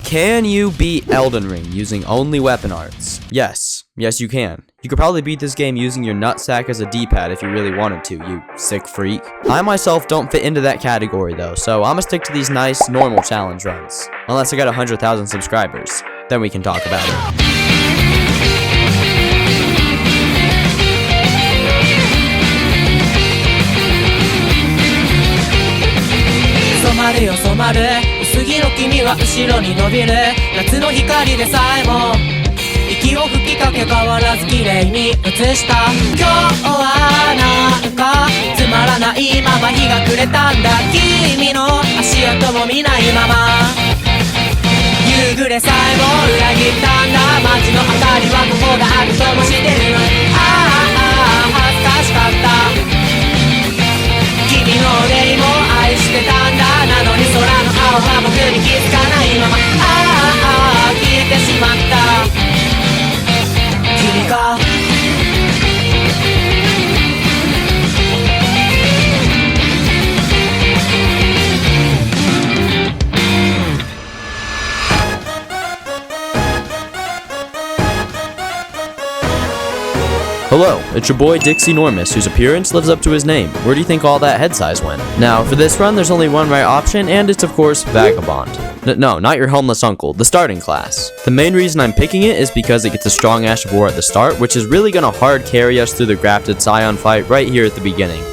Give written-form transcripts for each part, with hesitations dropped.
Can you beat Elden Ring using only weapon arts? Yes. Yes, you can. You could probably beat this game using your nutsack as a D-pad if you really wanted to, you sick freak. I myself don't fit into that category though, so I'ma stick to these nice, normal challenge runs. Unless I got 100,000 subscribers. Then we can talk about it.染まるよ染まる薄着の君は後ろに伸びる夏の光でさえも息を吹きかけ変わらず綺麗に映した今日はなんかつまらないまま日が暮れたんだ君の足跡も見ないまま夕暮れさえも裏切ったんだ街の明かりはここがあるともしてるのに恥ずかしかった君の腕も愛してたんだなのに空の青は僕に気づかないまま消えてしまった君がHello, it's your boy Dixie Normus, whose appearance lives up to his name. Where do you think all that head size went? Now, for this run, there's only one right option, and it's of course Vagabond. No, not your homeless uncle, the starting class. The main reason I'm picking it is because it gets a strong Ash of War at the start, which is really gonna hard carry us through the grafted Scion fight right here at the beginning.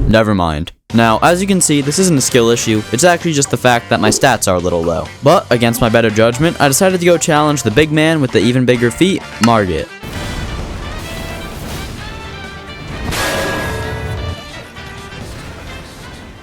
Never mind. Now, as you can see, this isn't a skill issue, it's actually just the fact that my stats are a little low. But, against my better judgment, I decided to go challenge the big man with the even bigger feet, Morgott.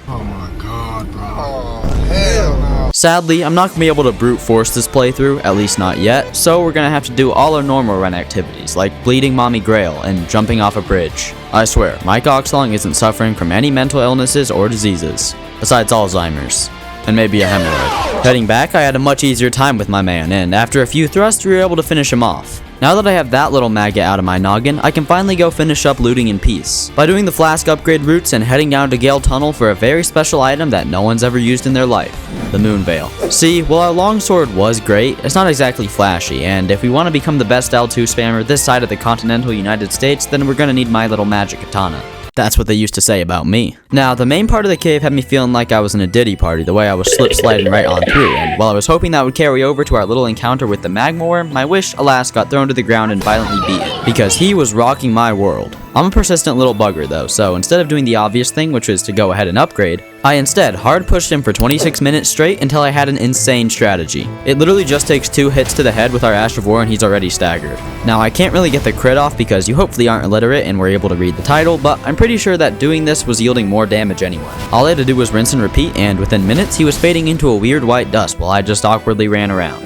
Oh my god, bro. Oh, hell no. Sadly, I'm not going to be able to brute force this playthrough, at least not yet, so we're going to have to do all our normal run activities, like bleeding Holy Grail and jumping off a bridge. I swear, my cockslong isn't suffering from any mental illnesses or diseases, besides Alzheimer's, and maybe a hemorrhoid. Heading back, I had a much easier time with my man, and after a few thrusts, we were able to finish him off. Now that I have that little maggot out of my noggin, I can finally go finish up looting in peace, by doing the flask upgrade routes and heading down to Gale Tunnel for a very special item that no one's ever used in their life, the Moonveil. See, while our longsword was great, it's not exactly flashy, and if we want to become the best L2 spammer this side of the continental United States, then we're gonna need my little magic katana. That's what they used to say about me. Now, the main part of the cave had me feeling like I was in a Diddy party, the way I was slip-sliding right on through, and while I was hoping that would carry over to our little encounter with the magma worm, my wish, alas, got thrown to the ground and violently beaten, because he was rocking my world. I'm a persistent little bugger though, so instead of doing the obvious thing, which is to go ahead and upgrade, I instead hard pushed him for 26 minutes straight until I had an insane strategy. It literally just takes 2 hits to the head with our Ash of War and he's already staggered. Now I can't really get the crit off because you hopefully aren't illiterate and were able to read the title, but I'm pretty sure that doing this was yielding more damage anyway. All I had to do was rinse and repeat, and within minutes he was fading into a weird white dust while I just awkwardly ran around.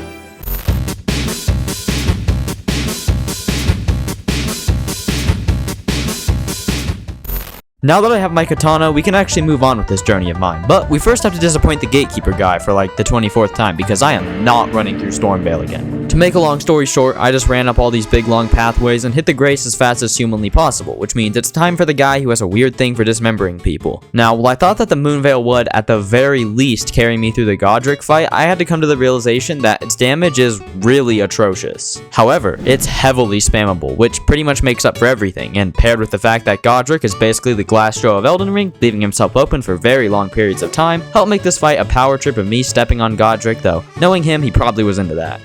Now that I have my katana, we can actually move on with this journey of mine, but we first have to disappoint the gatekeeper guy for like the 24th time because I am not running through Stormveil again. To make a long story short, I just ran up all these big long pathways and hit the grace as fast as humanly possible, which means it's time for the guy who has a weird thing for dismembering people. Now, while I thought that the Moonveil would, at the very least, carry me through the Godric fight, I had to come to the realization that its damage is really atrocious. However, it's heavily spammable, which pretty much makes up for everything, and paired with the fact that Godric is basically the Glassjaw of Elden Ring, leaving himself open for very long periods of time, helped make this fight a power trip of me stepping on Godric, though knowing him, he probably was into that.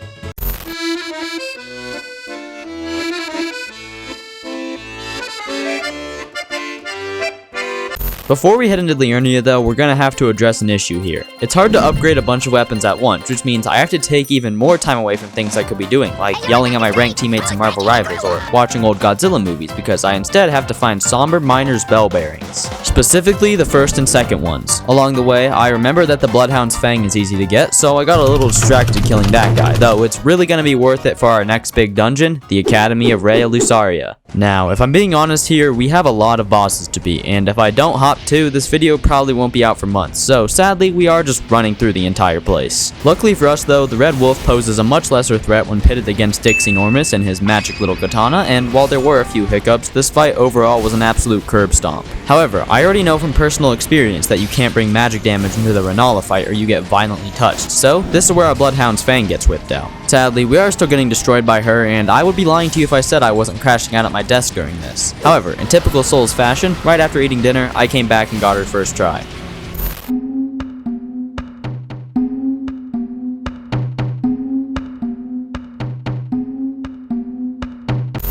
Before we head into Liurnia though, we're gonna have to address an issue here. It's hard to upgrade a bunch of weapons at once, which means I have to take even more time away from things I could be doing, like yelling at my ranked teammates in Marvel Rivals or watching old Godzilla movies, because I instead have to find Somber Miner's bell bearings. Specifically the first and second ones. Along the way, I remember that the Bloodhound's Fang is easy to get, so I got a little distracted killing that guy, though it's really gonna be worth it for our next big dungeon, the Academy of Raya Lucaria. Now, if I'm being honest here, we have a lot of bosses to beat, and if I don't hop Top 2, this video probably won't be out for months, so sadly we are just running through the entire place. Luckily for us though, the Red Wolf poses a much lesser threat when pitted against Dixinormus and his magic little katana, and while there were a few hiccups, this fight overall was an absolute curb stomp. However, I already know from personal experience that you can't bring magic damage into the Rennala fight or you get violently touched, so this is where our Bloodhound's Fang gets whipped out. Sadly, we are still getting destroyed by her, and I would be lying to you if I said I wasn't crashing out at my desk during this. However, in typical Souls fashion, right after eating dinner, I came back and got her first try.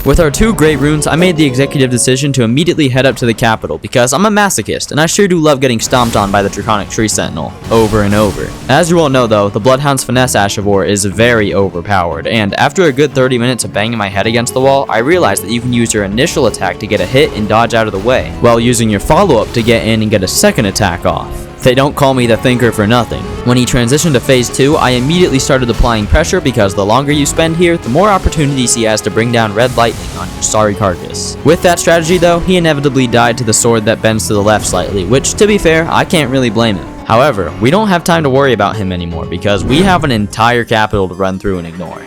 With our 2 great runes, I made the executive decision to immediately head up to the capital because I'm a masochist and I sure do love getting stomped on by the Draconic Tree Sentinel over and over. As you all know though, the Bloodhound's Finesse Ashavor is very overpowered, and after a good 30 minutes of banging my head against the wall, I realized that you can use your initial attack to get a hit and dodge out of the way, while using your follow-up to get in and get a second attack off. They don't call me the Thinker for nothing. When he transitioned to phase 2, I immediately started applying pressure because the longer you spend here, the more opportunities he has to bring down red lightning on your sorry carcass. With that strategy though, he inevitably died to the sword that bends to the left slightly, which to be fair, I can't really blame him. However, we don't have time to worry about him anymore because we have an entire capital to run through and ignore.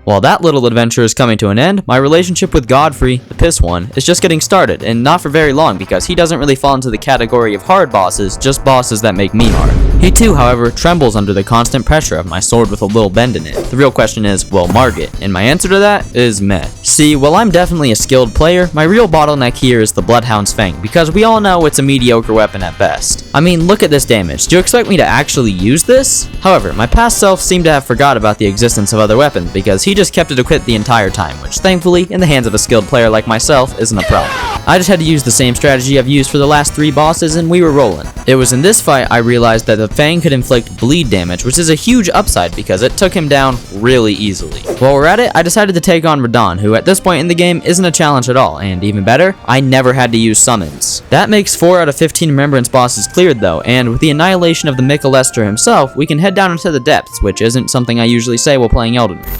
While that little adventure is coming to an end, my relationship with Godfrey, the Piss One, is just getting started, and not for very long because he doesn't really fall into the category of hard bosses, just bosses that make me hard. He too, however, trembles under the constant pressure of my sword with a little bend in it. The real question is, will Morgott? And my answer to that is meh. See, while I'm definitely a skilled player, my real bottleneck here is the Bloodhound's Fang, because we all know it's a mediocre weapon at best. I mean, look at this damage. Do you expect me to actually use this? However, my past self seemed to have forgot about the existence of other weapons because he just kept it equipped the entire time, which thankfully, in the hands of a skilled player like myself, isn't a problem. I just had to use the same strategy I've used for the last 3 bosses and we were rolling. It was in this fight I realized that the Fang could inflict bleed damage, which is a huge upside because it took him down really easily. While we're at it, I decided to take on Radahn, who at this point in the game isn't a challenge at all, and even better, I never had to use summons. That makes 4 out of 15 Remembrance bosses cleared though, and with the annihilation of the Mohglester himself, we can head down into the depths, which isn't something I usually say while playing Elden Ring.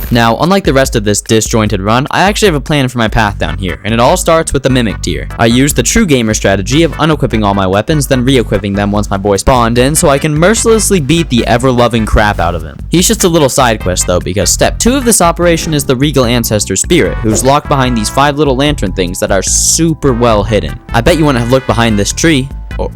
Now, unlike the rest of this disjointed run, I actually have a plan for my path down here, and it all starts with the Mimic tier. I use the true gamer strategy of unequipping all my weapons, then re-equipping them once my boy spawned in, so I can mercilessly beat the ever-loving crap out of him. He's just a little side quest though, because step 2 of this operation is the Regal Ancestor Spirit, who's locked behind these 5 little lantern things that are super well hidden. I bet you wouldn't have looked behind this tree,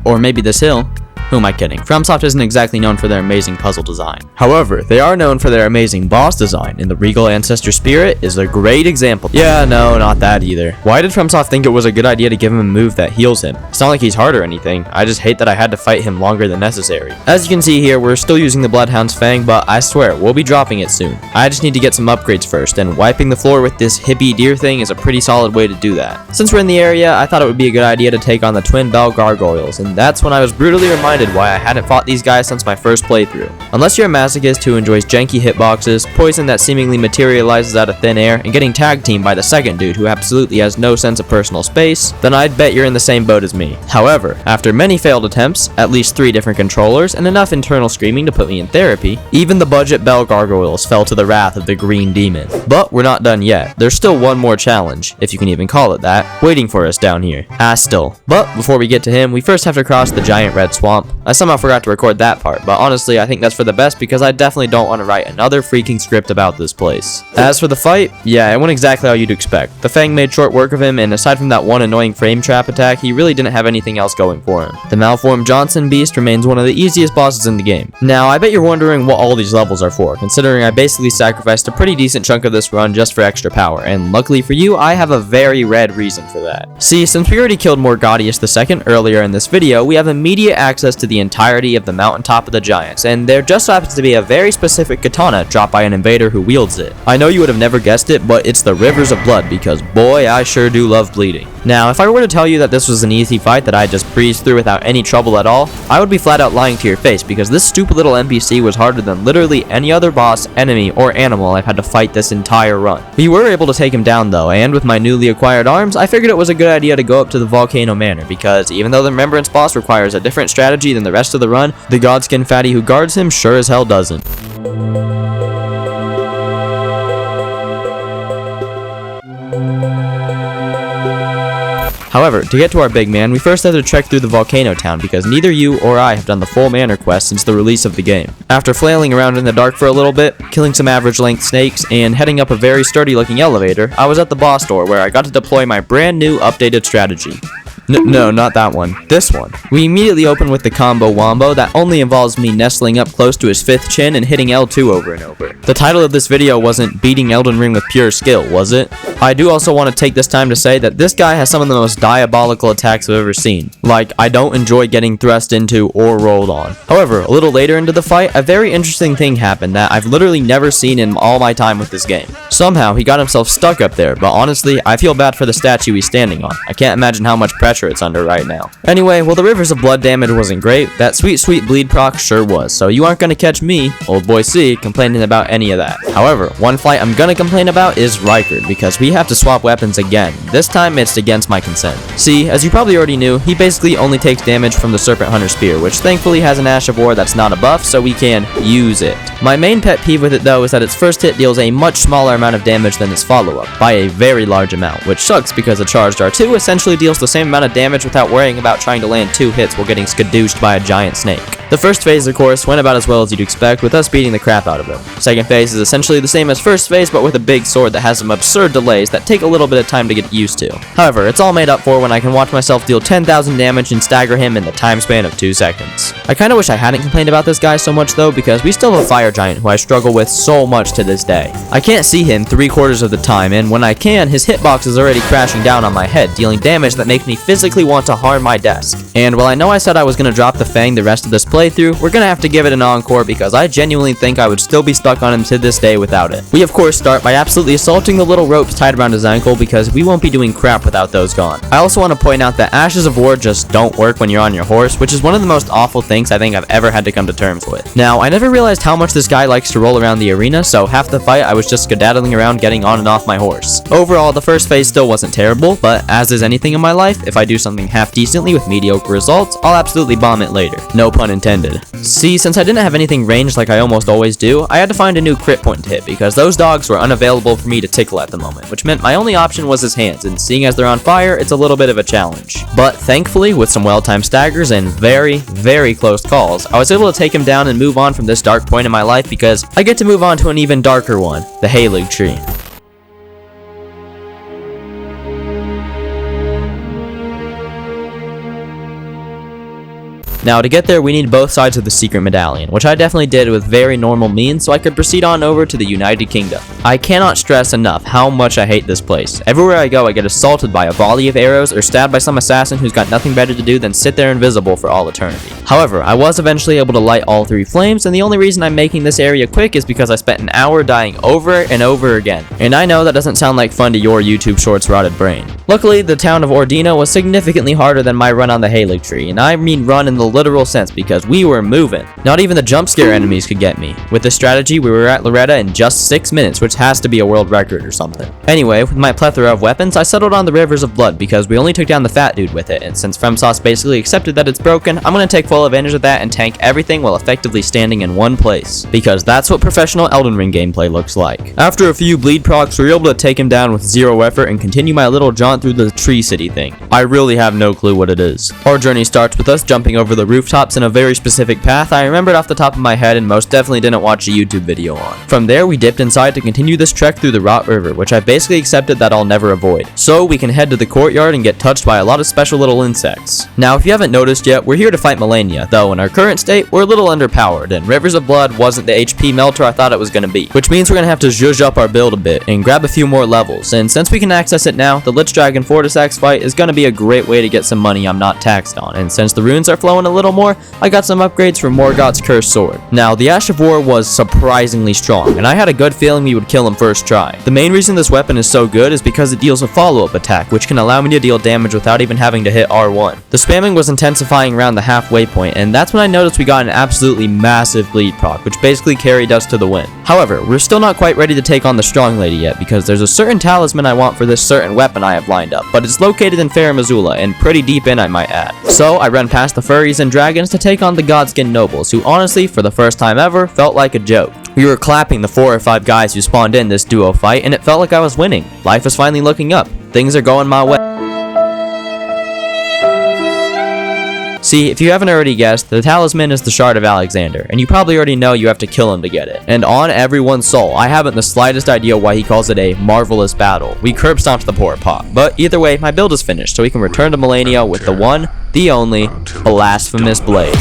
or maybe this hill. Who am I kidding? FromSoft isn't exactly known for their amazing puzzle design. However, they are known for their amazing boss design, and the Regal Ancestor Spirit is a great example. Yeah, no, not that either. Why did FromSoft think it was a good idea to give him a move that heals him? It's not like he's hard or anything, I just hate that I had to fight him longer than necessary. As you can see here, we're still using the Bloodhound's Fang, but I swear, we'll be dropping it soon. I just need to get some upgrades first, and wiping the floor with this hippie deer thing is a pretty solid way to do that. Since we're in the area, I thought it would be a good idea to take on the Twin Bell Gargoyles, and that's when I was brutally reminded why I hadn't fought these guys since my first playthrough. Unless you're a masochist who enjoys janky hitboxes, poison that seemingly materializes out of thin air, and getting tag teamed by the second dude who absolutely has no sense of personal space, then I'd bet you're in the same boat as me. However, after many failed attempts, at least 3 different controllers, and enough internal screaming to put me in therapy, even the budget Bell Gargoyles fell to the wrath of the Green Demon. But we're not done yet. There's still one more challenge, if you can even call it that, waiting for us down here. Still. But before we get to him, we first have to cross the giant red swamp. I somehow forgot to record that part, but honestly I think that's for the best because I definitely don't want to write another freaking script about this place. As for the fight, yeah, it went exactly how you'd expect. The Fang made short work of him, and aside from that one annoying frame trap attack, he really didn't have anything else going for him. The Malformed Johnson Beast remains one of the easiest bosses in the game. Now, I bet you're wondering what all these levels are for, considering I basically sacrificed a pretty decent chunk of this run just for extra power, and luckily for you, I have a very red reason for that. See, since we already killed Morgott II earlier in this video, we have immediate access to the entirety of the mountaintop of the giants, and there just happens to be a very specific katana dropped by an invader who wields it. I know you would have never guessed it, but it's the Rivers of Blood because boy, I sure do love bleeding. Now, if I were to tell you that this was an easy fight that I just breezed through without any trouble at all, I would be flat out lying to your face, because this stupid little NPC was harder than literally any other boss, enemy, or animal I've had to fight this entire run. We were able to take him down though, and with my newly acquired arms, I figured it was a good idea to go up to the Volcano Manor, because even though the Remembrance boss requires a different strategy than the rest of the run, the Godskin fatty who guards him sure as hell doesn't. However, to get to our big man, we first had to trek through the Volcano Town because neither you or I have done the full manor quest since the release of the game. After flailing around in the dark for a little bit, killing some average length snakes, and heading up a very sturdy looking elevator, I was at the boss door where I got to deploy my brand new updated strategy. No, not that one. This one. We immediately open with the combo wombo that only involves me nestling up close to his 5th chin and hitting L2 over and over. The title of this video wasn't beating Elden Ring with pure skill, was it? I do also want to take this time to say that this guy has some of the most diabolical attacks I've ever seen. Like, I don't enjoy getting thrust into or rolled on. However, a little later into the fight, a very interesting thing happened that I've literally never seen in all my time with this game. Somehow, he got himself stuck up there, but honestly, I feel bad for the statue he's standing on. I can't imagine how much pressure it's under right now. Anyway, while the Rivers of Blood damage wasn't great, that sweet bleed proc sure was, so you aren't gonna catch me, old boy C, complaining about any of that. However, one fight I'm gonna complain about is Rykard, because we have to swap weapons again. This time it's against my consent. See, as you probably already knew, he basically only takes damage from the Serpent Hunter Spear, which thankfully has an Ash of War that's not a buff, so we can use it. My main pet peeve with it though is that its first hit deals a much smaller amount of damage than its follow-up, by a very large amount, which sucks because a charged R2 essentially deals the same amount of damage without worrying about trying to land 2 hits while getting skadooshed by a giant snake. The first phase, of course, went about as well as you'd expect, with us beating the crap out of him. Second phase is essentially the same as first phase, but with a big sword that has some absurd delays that take a little bit of time to get used to. However, it's all made up for when I can watch myself deal 10,000 damage and stagger him in the time span of 2 seconds. I kinda wish I hadn't complained about this guy so much though, because we still have a fire giant who I struggle with so much to this day. I can't see him 3/4 of the time, and when I can, his hitbox is already crashing down on my head, dealing damage that makes me physically want to harm my desk. And while I know I said I was gonna drop the Fang the rest of this playthrough, we're gonna have to give it an encore because I genuinely think I would still be stuck on him to this day without it. We of course start by absolutely assaulting the little ropes tied around his ankle because we won't be doing crap without those gone. I also want to point out that Ashes of War just don't work when you're on your horse, which is one of the most awful things I think I've ever had to come to terms with. Now, I never realized how much this guy likes to roll around the arena, so half the fight I was just skedaddling around getting on and off my horse. Overall, the first phase still wasn't terrible, but as is anything in my life, if I do something half decently with mediocre results, I'll absolutely bomb it later. No pun intended. See, since I didn't have anything ranged like I almost always do, I had to find a new crit point to hit because those dogs were unavailable for me to tickle at the moment, which meant my only option was his hands, and seeing as they're on fire, it's a little bit of a challenge. But thankfully, with some well-timed staggers and very close calls, I was able to take him down and move on from this dark point in my life because I get to move on to an even darker one, the Haligtree. Now, to get there, we need both sides of the secret medallion, which I definitely did with very normal means so I could proceed on over to the United Kingdom. I cannot stress enough how much I hate this place. Everywhere I go, I get assaulted by a volley of arrows or stabbed by some assassin who's got nothing better to do than sit there invisible for all eternity. However, I was eventually able to light all 3 flames, and the only reason I'm making this area quick is because I spent an hour dying over and over again. And I know that doesn't sound like fun to your YouTube Shorts rotted brain. Luckily, the town of Ordino was significantly harder than my run on the Haligtree, and I mean run in the literal sense because we were moving. Not even the jump scare enemies could get me. With this strategy, we were at Loretta in just 6 minutes, which has to be a world record or something. Anyway, with my plethora of weapons, I settled on the Rivers of Blood because we only took down the fat dude with it, and since FromSoft basically accepted that it's broken, I'm gonna take full advantage of that and tank everything while effectively standing in one place. Because that's what professional Elden Ring gameplay looks like. After a few bleed procs, we were able to take him down with 0 effort and continue my little jaunt through the tree city thing. I really have no clue what it is. Our journey starts with us jumping over the rooftops in a very specific path I remembered off the top of my head and most definitely didn't watch a YouTube video on. From there, we dipped inside to continue this trek through the Rot River, which I've basically accepted that I'll never avoid. So we can head to the courtyard and get touched by a lot of special little insects. Now, if you haven't noticed yet, we're here to fight Malenia, Malenia, though in our current state, we're a little underpowered, and Rivers of Blood wasn't the HP melter I thought it was going to be, which means we're going to have to zhuzh up our build a bit and grab a few more levels, and since we can access it now, the Lich Dragon Fortisax fight is going to be a great way to get some money I'm not taxed on, and since the runes are flowing a little more, I got some upgrades for Morgott's Cursed Sword. Now, the Ash of War was surprisingly strong, and I had a good feeling we would kill him first try. The main reason this weapon is so good is because it deals a follow-up attack, which can allow me to deal damage without even having to hit R1. The spamming was intensifying around the halfway point, and that's when I noticed we got an absolutely massive bleed proc, which basically carried us to the win. However, we're still not quite ready to take on the Strong Lady yet, because there's a certain talisman I want for this certain weapon I have lined up, but it's located in Farum Azula, and pretty deep in I might add. So I run past the furries and dragons to take on the Godskin Nobles, who honestly, for the first time ever, felt like a joke. We were clapping the 4 or 5 guys who spawned in this duo fight, and it felt like I was winning. Life was finally looking up. Things are going my way. See, if you haven't already guessed, the talisman is the Shard of Alexander, and you probably already know you have to kill him to get it. And on everyone's soul, I haven't the slightest idea why he calls it a marvelous battle. We curb stomped the poor Pop, but either way, my build is finished, so we can return to Malenia with the one, the only, blasphemous blade.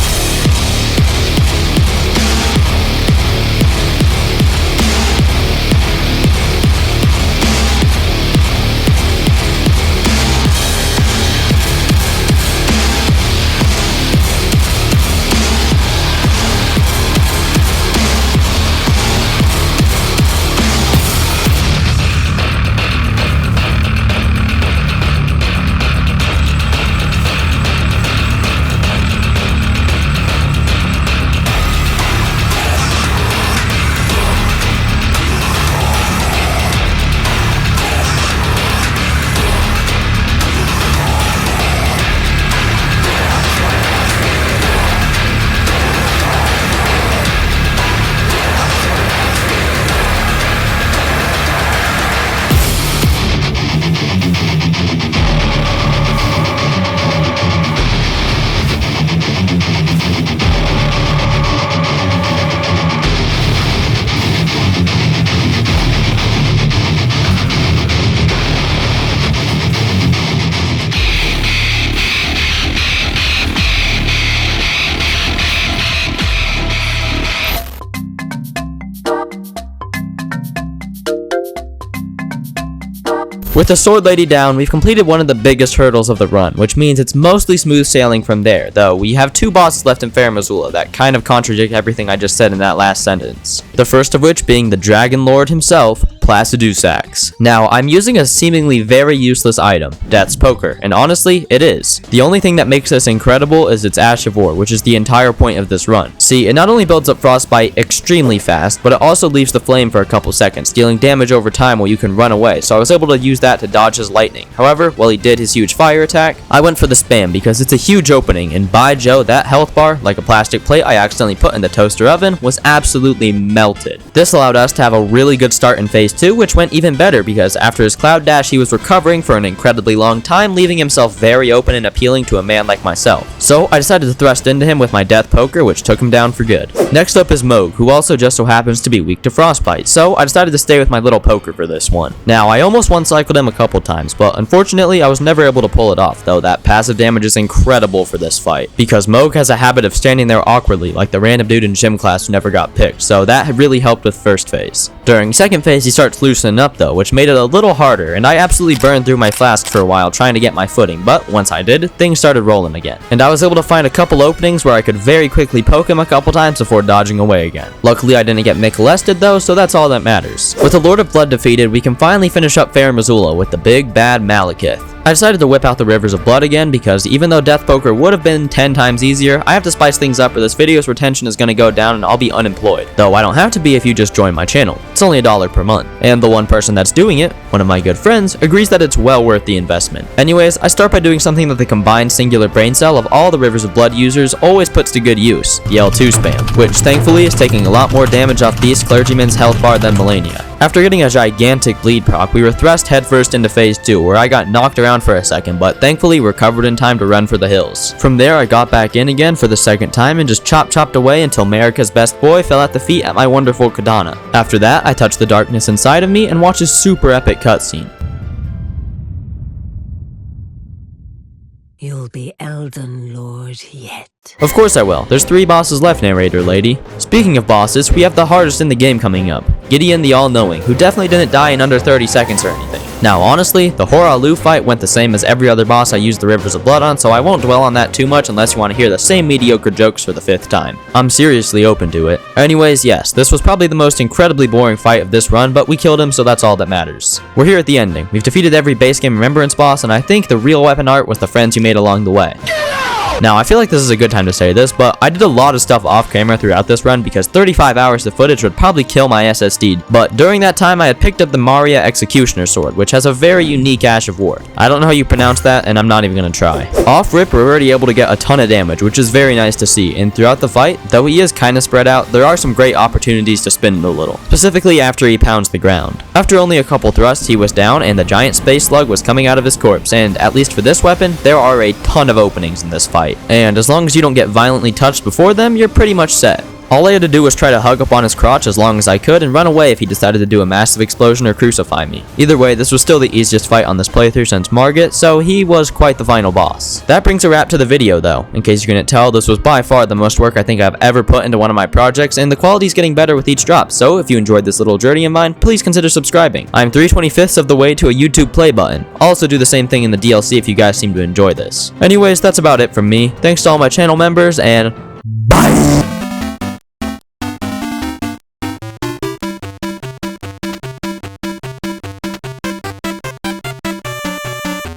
With the Sword Lady down, we've completed one of the biggest hurdles of the run, which means it's mostly smooth sailing from there, though we have 2 bosses left in Farum Azula that kind of contradict everything I just said in that last sentence. The first of which being the Dragon Lord himself, Placidusax. Now, I'm using a seemingly very useless item, Death's Poker, and honestly, it is. The only thing that makes this incredible is its Ash of War, which is the entire point of this run. See, it not only builds up Frostbite extremely fast, but it also leaves the flame for a couple seconds, dealing damage over time while you can run away, so I was able to use that to dodge his lightning. However, while he did his huge fire attack, I went for the spam because it's a huge opening, and by Joe, that health bar, like a plastic plate I accidentally put in the toaster oven, was absolutely melted. This allowed us to have a really good start in phase 2, which went even better because after his cloud dash he was recovering for an incredibly long time, leaving himself very open and appealing to a man like myself. So I decided to thrust into him with my Death Poker, which took him down for good. Next up is Mohg, who also just so happens to be weak to Frostbite, so I decided to stay with my little poker for this one. Now, I almost one-cycled him a couple times, but unfortunately I was never able to pull it off, though that passive damage is incredible for this fight, because Mohg has a habit of standing there awkwardly like the random dude in gym class who never got picked, so that really helped with first phase. During second phase he starts loosening up though, which made it a little harder, and I absolutely burned through my flask for a while trying to get my footing, but once I did, things started rolling again. And I was able to find a couple openings where I could very quickly poke him a couple times before dodging away again. Luckily I didn't get Mohglested though, so that's all that matters. With the Lord of Blood defeated, we can finally finish up Farum Azula with the big bad Malekith. I decided to whip out the Rivers of Blood again because even though Death Poker would have been 10 times easier, I have to spice things up or this video's retention is going to go down and I'll be unemployed. Though I don't have to be if you just join my channel. It's only $1 per month. And the one person that's doing it, one of my good friends, agrees that it's well worth the investment. Anyways, I start by doing something that the combined singular brain cell of all the Rivers of Blood users always puts to good use, the L2 spam, which thankfully is taking a lot more damage off Beast Clergyman's health bar than Malenia. After getting a gigantic bleed proc, we were thrust headfirst into phase 2, where I got knocked around for a second, but thankfully recovered in time to run for the hills. From there, I got back in again for the second time and just chopped away until Marika's best boy fell at the feet at my wonderful Kadana. After that, I touched the darkness inside of me and watched a super epic cutscene. You'll be Elden Lord yet. Of course I will. There's 3 bosses left, narrator lady. Speaking of bosses, we have the hardest in the game coming up. Gideon the All-Knowing, who definitely didn't die in under 30 seconds or anything. Now honestly, the Horalu fight went the same as every other boss I used the Rivers of Blood on, so I won't dwell on that too much unless you want to hear the same mediocre jokes for the 5th time. I'm seriously open to it. Anyways, yes, this was probably the most incredibly boring fight of this run, but we killed him, so that's all that matters. We're here at the ending. We've defeated every base game remembrance boss, and I think the real weapon art was the friends you made along the way. Now, I feel like this is a good time to say this, but I did a lot of stuff off camera throughout this run because 35 hours of footage would probably kill my SSD, but during that time I had picked up the Maria Executioner Sword, which has a very unique Ash of Ward. I don't know how you pronounce that, and I'm not even gonna try. Off rip, we're already able to get a ton of damage, which is very nice to see, and throughout the fight, though he is kinda spread out, there are some great opportunities to spin it a little, specifically after he pounds the ground. After only a couple thrusts, he was down, and the giant space slug was coming out of his corpse, and at least for this weapon, there are a ton of openings in this fight. And as long as you don't get violently touched before them, you're pretty much set. All I had to do was try to hug up on his crotch as long as I could and run away if he decided to do a massive explosion or crucify me. Either way, this was still the easiest fight on this playthrough since Morgott, so he was quite the final boss. That brings a wrap to the video though. In case you couldn't tell, this was by far the most work I think I've ever put into one of my projects, and the quality's getting better with each drop, so if you enjoyed this little journey of mine, please consider subscribing. I'm 3/25ths of the way to a YouTube play button. I'll also do the same thing in the DLC if you guys seem to enjoy this. Anyways, that's about it from me. Thanks to all my channel members, and bye!